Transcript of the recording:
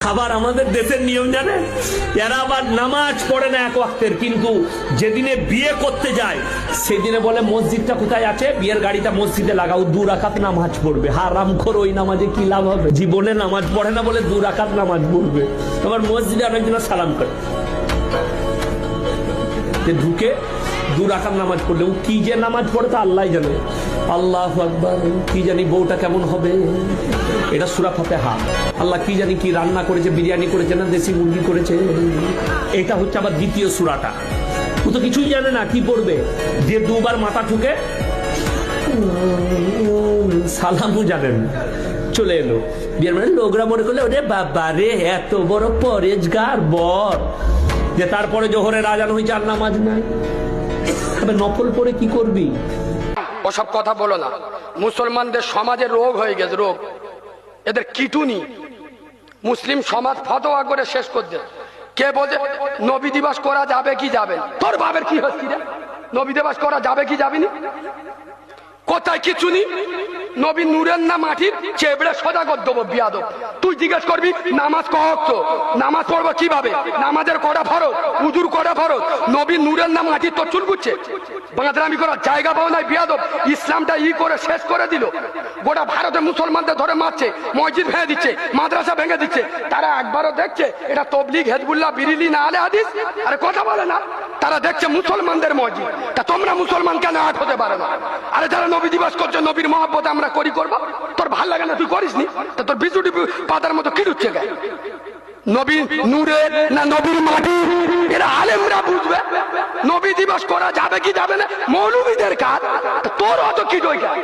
খাবার আমাদের দেশের নিয়ম জানে, এরা আবার নামাজ পড়ে না এক ওয়াক্তের, কিন্তু যেদিনে বিয়ে করতে যায় সেদিনে বলে মসজিদটা কোথায় আছে, বিয়ের গাড়িটা মসজিদে লাগাও, 2 রাকাত নামাজ পড়বে। হারামখোর, ওই নামাজে কি লাভ হবে? জীবনে নামাজ পড়ে না বলে 2 রাকাত নামাজ পড়বে। আবার মসজিদে অনেকজন সালাম করে ঢুকে 2 রাকাত নামাজ পড়লে ও কি যে নামাজ পড়ে তা আল্লাহ জানে। আল্লাহু আকবার, কি জানি বউটা কেমন হবে। এটা সূরা ফাতিহা। আল্লাহ কি জানি কি রান্না করেছে, বিরিয়ানি করেছে না দেশি মুরগি করেছে। এটা হচ্ছে আবার দ্বিতীয় সূরাটা। ও তো কিছুই জানে না কি পড়বে, যে 2 বার মাথা ঠুকে সালামও জানেন চলে এলো। বিয়ের মানে লোকরা মনে করলে ওরে বাবা রে এত বড় পরেজগার বর, যে তারপরে জোহরের আজান হয়েছে আর নামাজ নাই। তবে নফল পড়ে কি করবি? ওসব কথা বলো না। মুসলমানদের সমাজে রোগ হয়ে গেছে, রোগ। এদের কিটুনি। মুসলিম সমাজ ফতোয়া করে শেষ করছে। কে বলছে নবী দিবস করা যাবে কি যাবে? তোর বাবের কি হচ্ছে রে? নবী দিবস করা যাবে কি যাবে না? কোথায় কিছু নি? নবী নূরের না মাটির, চেবড়ে সোজা কর দেবো বিয়াদব। তুই জিজ্ঞেস করবি নামাজ কত, নামাজ পড়বো কিভাবে, নামাজের কটা ফরজ, উজুর কটা ফরজ, নবী নূরের না মাটির, তোর চুল বুঝছে? বাঁদরামি করার জায়গা পাও নাই বিয়াদব। ইসলামটা করে শেষ করে দিল। গোটা ভারতে মুসলমানদের ধরে মারছে, মসজিদ ভেঙে দিচ্ছে, মাদ্রাসা ভেঙে দিচ্ছে। তারা একবারও দেখছে এটা তবলিগ, হেজবুল্লাহ, বিরিলি না আলে হাদিস? আরে কথা বলে না। তারা দেখছে মুসলমানদের মসজিদ। তা তোমরা মুসলমান কেন আট হতে পারো না? আরে যারা নবী দিবস করছে, নবীর মহব্বত আমরা করি করবো, তোর ভাল লাগে না তুই করিস নি? তা তোর বিচুটি পাতার মতো কি ঢুকছে গায়ে? নবী নূরের না নবীর মাটি, এরা আলেমরা বুঝবে। নবী দিবস করা যাবে কি যাবে না মৌলবীদের কাজ, তোর অত কি দরকার?